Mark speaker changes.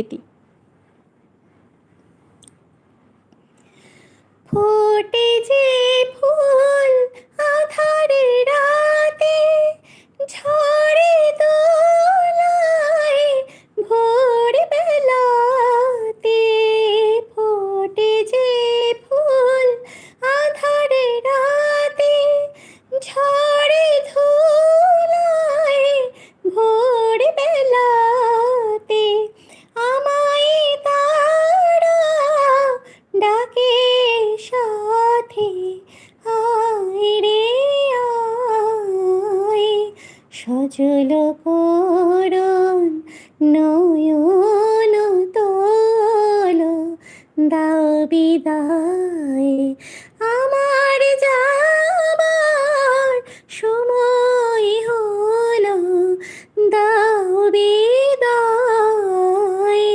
Speaker 1: ইতি। ফোটে যে ফুল আঁধারের রাতে, ঝরে দোলায় ভোর বেলাতে। ফোটে যে ফুল আঁধারের রাতে, ঝরে ধুলায় ভোর বেলাতে। আমায় তারা ডাকে সাথে, আয় রে আয়, সজল করণ নয়ন তোল, দাও বিদায় আমার